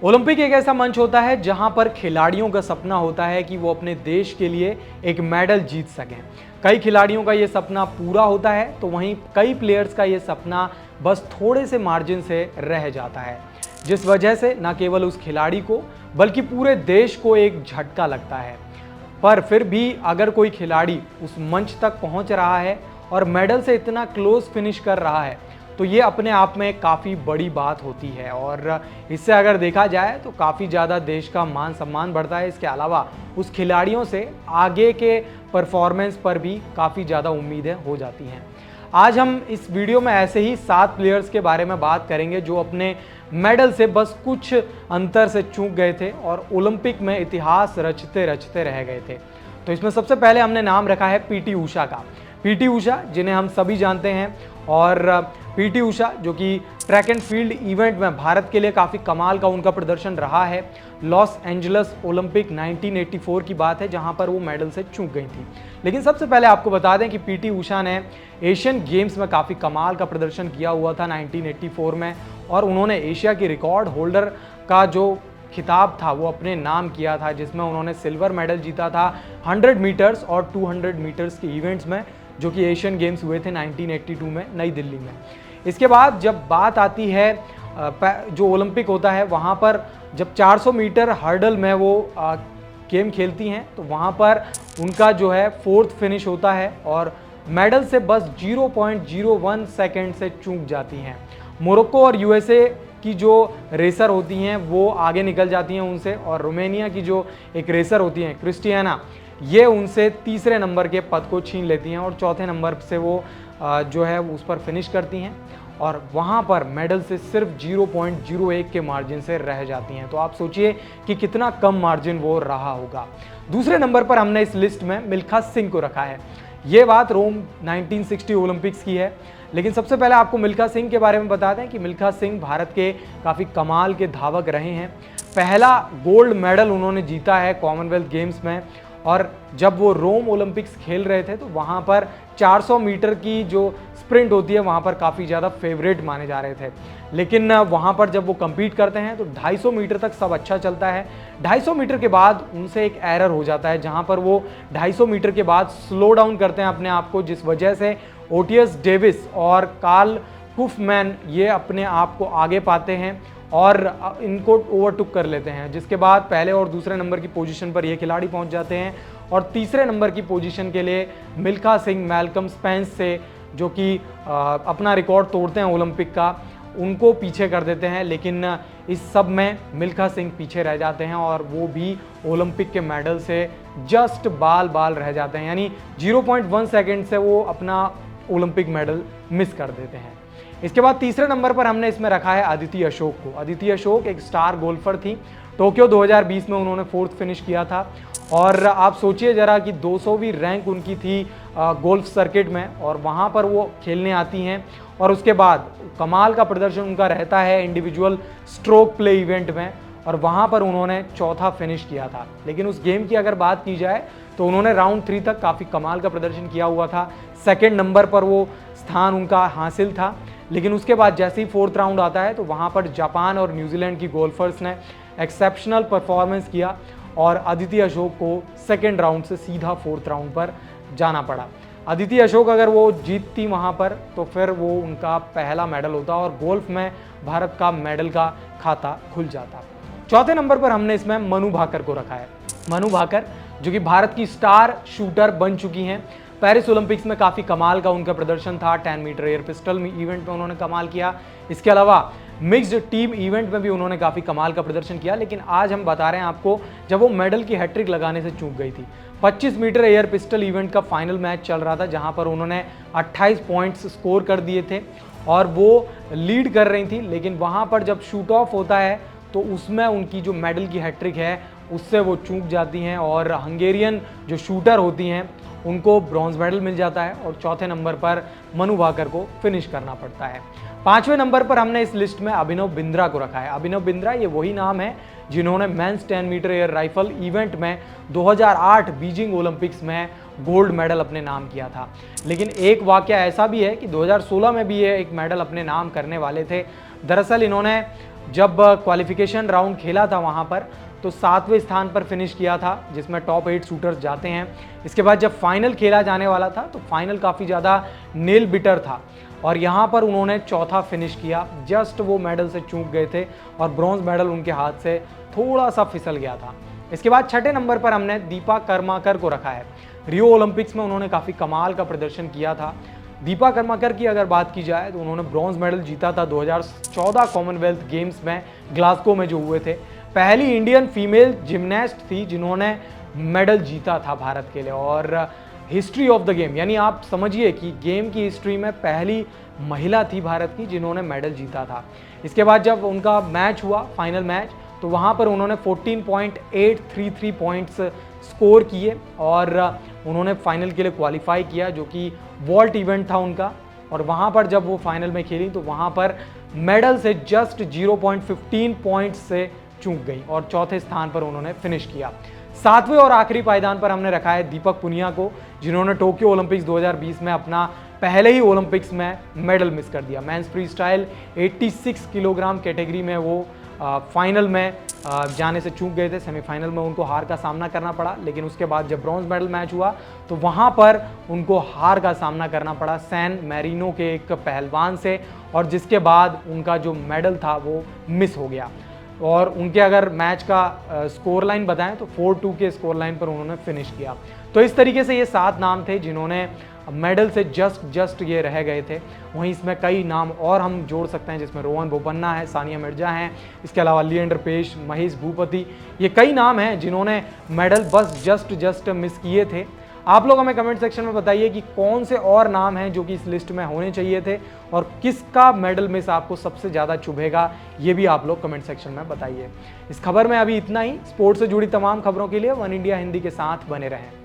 Olympic एक ऐसा मंच होता है जहां पर खिलाड़ियों का सपना होता है कि वो अपने देश के लिए एक मेडल जीत सकें। कई खिलाड़ियों का ये सपना पूरा होता है तो वहीं कई प्लेयर्स का ये सपना बस थोड़े से मार्जिन से रह जाता है, जिस वजह से न केवल उस खिलाड़ी को बल्कि पूरे देश को एक झटका लगता है। पर फिर भी अगर कोई खिलाड़ी उस मंच तक पहुंच रहा है और मेडल से इतना क्लोज फिनिश कर रहा है तो ये अपने आप में काफ़ी बड़ी बात होती है और इससे अगर देखा जाए तो काफ़ी ज़्यादा देश का मान सम्मान बढ़ता है। इसके अलावा उस खिलाड़ियों से आगे के परफॉर्मेंस पर भी काफ़ी ज़्यादा उम्मीदें हो जाती हैं। आज हम इस वीडियो में ऐसे ही 7 प्लेयर्स के बारे में बात करेंगे जो अपने मेडल से बस कुछ अंतर से चूक गए थे और ओलंपिक में इतिहास रचते रचते रह गए थे। तो इसमें सबसे पहले हमने नाम रखा है पीटी ऊषा का। पीटी ऊषा जिन्हें हम सभी जानते हैं और पीटी ऊषा जो कि ट्रैक एंड फील्ड इवेंट में भारत के लिए काफ़ी कमाल का उनका प्रदर्शन रहा है। लॉस एंजल्स ओलंपिक 1984 की बात है जहां पर वो मेडल से चूक गई थी। लेकिन सबसे पहले आपको बता दें कि पीटी ऊषा ने एशियन गेम्स में काफ़ी कमाल का प्रदर्शन किया हुआ था 1984 में और उन्होंने एशिया की रिकॉर्ड होल्डर का जो खिताब था वो अपने नाम किया था, जिसमें उन्होंने सिल्वर मेडल जीता था 100 मीटर्स और 200 मीटर्स के इवेंट्स में, जो कि एशियन गेम्स हुए थे 1982 में नई दिल्ली में। इसके बाद जब बात आती है जो ओलंपिक होता है वहाँ पर जब 400 मीटर हर्डल में वो गेम खेलती हैं तो वहाँ पर उनका जो है 4th फिनिश होता है और मेडल से बस 0.01 सेकेंड से चूक जाती हैं। मोरक्को और यूएसए की जो रेसर होती हैं वो आगे निकल जाती हैं उनसे और रोमानिया की जो एक रेसर होती हैं क्रिस्टियाना, ये उनसे तीसरे नंबर के पद को छीन लेती हैं और चौथे नंबर से वो जो है उस पर फिनिश करती हैं और वहाँ पर मेडल से सिर्फ 0.01 के मार्जिन से रह जाती हैं। तो आप सोचिए कि कितना कम मार्जिन वो रहा होगा। दूसरे नंबर पर हमने इस लिस्ट में मिल्खा सिंह को रखा है। ये बात रोम 1960 ओलंपिक्स की है, लेकिन सबसे पहले आपको मिल्खा सिंह के बारे में बता दें कि मिल्खा सिंह भारत के काफ़ी कमाल के धावक रहे हैं। पहला गोल्ड मेडल उन्होंने जीता है कॉमनवेल्थ गेम्स में और जब वो रोम ओलंपिक्स खेल रहे थे तो वहाँ पर 400 मीटर की जो स्प्रिंट होती है वहाँ पर काफ़ी ज़्यादा फेवरेट माने जा रहे थे। लेकिन वहाँ पर जब वो compete करते हैं तो 250 मीटर तक सब अच्छा चलता है। 250 मीटर के बाद उनसे एक एरर हो जाता है जहाँ पर वो 250 मीटर के बाद स्लो डाउन करते हैं अपने आप को, जिस वजह से ओटियस डेविस और कार्ल हुफमैन ये अपने आप को आगे पाते हैं और इनको ओवरटुक कर लेते हैं, जिसके बाद पहले और दूसरे नंबर की पोजीशन पर ये खिलाड़ी पहुंच जाते हैं और तीसरे नंबर की पोजीशन के लिए मिल्खा सिंह मैल्कम स्पेंस से, जो कि अपना रिकॉर्ड तोड़ते हैं ओलंपिक का, उनको पीछे कर देते हैं। लेकिन इस सब में मिल्खा सिंह पीछे रह जाते हैं और वो भी ओलंपिक के मेडल से जस्ट बाल रह जाते हैं, यानी 0.1 सेकेंड से वो अपना ओलंपिक मेडल मिस कर देते हैं। इसके बाद तीसरे नंबर पर हमने इसमें रखा है अदिति अशोक को। अदिति अशोक एक स्टार गोल्फर थी। टोक्यो 2020 में उन्होंने 4th फिनिश किया था और आप सोचिए जरा कि 200वीं रैंक उनकी थी गोल्फ सर्किट में और वहाँ पर वो खेलने आती हैं और उसके बाद कमाल का प्रदर्शन उनका रहता है इंडिविजुअल स्ट्रोक प्ले इवेंट में और वहाँ पर उन्होंने 4था फिनिश किया था। लेकिन उस गेम की अगर बात की जाए तो उन्होंने राउंड 3 तक काफ़ी कमाल का प्रदर्शन किया हुआ था। 2nd नंबर पर वो स्थान उनका हासिल था। लेकिन उसके बाद जैसे ही 4th राउंड आता है तो वहाँ पर जापान और न्यूजीलैंड की गोल्फर्स ने एक्सेप्शनल परफॉर्मेंस किया और अदिति अशोक को 2nd राउंड से सीधा 4th राउंड पर जाना पड़ा। अदिति अशोक अगर वो जीतती वहाँ पर तो फिर वो उनका पहला मेडल होता और गोल्फ में भारत का मेडल का खाता खुल जाता। चौथे नंबर पर हमने इसमें मनु भाकर को रखा है। मनु भाकर जो कि भारत की स्टार शूटर बन चुकी हैं। पेरिस ओलंपिक्स में काफ़ी कमाल का उनका प्रदर्शन था। 10 मीटर एयर पिस्टल इवेंट में उन्होंने कमाल किया। इसके अलावा मिक्स्ड टीम इवेंट में भी उन्होंने काफ़ी कमाल का प्रदर्शन किया। लेकिन आज हम बता रहे हैं आपको जब वो मेडल की हैट्रिक लगाने से चूक गई थी। 25 मीटर एयर पिस्टल इवेंट का फाइनल मैच चल रहा था जहां पर उन्होंने 28 पॉइंट्स स्कोर कर दिए थे और वो लीड कर रही थी। लेकिन वहां पर जब शूट ऑफ होता है तो उसमें उनकी जो मेडल की हैट्रिक है उससे वो चूक जाती हैं और हंगेरियन जो शूटर होती हैं उनको ब्रॉन्ज मेडल मिल जाता है और चौथे नंबर पर मनु भाकर को फिनिश करना पड़ता है। 5वें नंबर पर हमने इस लिस्ट में अभिनव बिंद्रा को रखा है। अभिनव बिंद्रा ये वही नाम है जिन्होंने men's 10 metre air rifle event में 2008 बीजिंग ओलंपिक्स में गोल्ड मेडल अपने नाम किया था। लेकिन एक वाकया ऐसा भी है कि 2016 में भी ये एक मेडल अपने नाम करने वाले थे। दरअसल इन्होंने जब क्वालिफिकेशन राउंड खेला था वहाँ पर तो 7वें स्थान पर फिनिश किया था, जिसमें टॉप 8 शूटर्स जाते हैं। इसके बाद जब फाइनल खेला जाने वाला था तो फाइनल काफ़ी ज़्यादा नेल बिटर था और यहाँ पर उन्होंने चौथा फिनिश किया। जस्ट वो मेडल से चूक गए थे और ब्रॉन्ज मेडल उनके हाथ से थोड़ा सा फिसल गया था। इसके बाद छठे नंबर पर हमने दीपा कर्माकर को रखा है। रियो ओलंपिक्स में उन्होंने काफ़ी कमाल का प्रदर्शन किया था। दीपा कर्माकर की अगर बात की जाए तो उन्होंने ब्रॉन्ज मेडल जीता था 2014 कॉमनवेल्थ गेम्स में ग्लासगो में जो हुए थे। पहली इंडियन फीमेल जिम्नास्ट थी जिन्होंने मेडल जीता था भारत के लिए और हिस्ट्री ऑफ द गेम, यानी आप समझिए कि गेम की हिस्ट्री में पहली महिला थी भारत की जिन्होंने मेडल जीता था। इसके बाद जब उनका मैच हुआ फाइनल मैच तो वहाँ पर उन्होंने 14.833 पॉइंट्स स्कोर किए और उन्होंने फाइनल के लिए क्वालिफाई किया, जो कि वॉल्ट इवेंट था उनका। और वहाँ पर जब वो फाइनल में खेली तो वहाँ पर मेडल से जस्ट 0.15 पॉइंट्स से चूक गई और चौथे स्थान पर उन्होंने फिनिश किया। सातवें और आखिरी पायदान पर हमने रखा है दीपक पुनिया को, जिन्होंने टोक्यो ओलंपिक्स 2020 में अपना पहले ही ओलंपिक्स में मेडल मिस कर दिया। Men's freestyle 86 kilogram category में वो फाइनल में जाने से चूक गए थे। सेमीफाइनल में उनको हार का सामना करना पड़ा, लेकिन उसके बाद जब ब्रॉन्ज मेडल मैच हुआ तो वहाँ पर उनको हार का सामना करना पड़ा सैन मैरिनो के एक पहलवान से, और जिसके बाद उनका जो मेडल था वो मिस हो गया। और उनके अगर मैच का स्कोर लाइन बताएं तो 4-2 के स्कोर लाइन पर उन्होंने फिनिश किया। तो इस तरीके से ये 7 नाम थे जिन्होंने मेडल से जस्ट ये रह गए थे। वहीं इसमें कई नाम और हम जोड़ सकते हैं, जिसमें रोहन बोपन्ना है, सानिया मिर्जा हैं, इसके अलावा लिएंडर पेश, महेश भूपति, ये कई नाम हैं जिन्होंने मेडल बस जस्ट मिस किए थे। आप लोग हमें कमेंट सेक्शन में बताइए कि कौन से और नाम हैं जो कि इस लिस्ट में होने चाहिए थे और किसका मेडल मिस आपको सबसे ज़्यादा चुभेगा, ये भी आप लोग कमेंट सेक्शन में बताइए। इस खबर में अभी इतना ही। स्पोर्ट्स से जुड़ी तमाम खबरों के लिए वन इंडिया हिंदी के साथ बने रहें।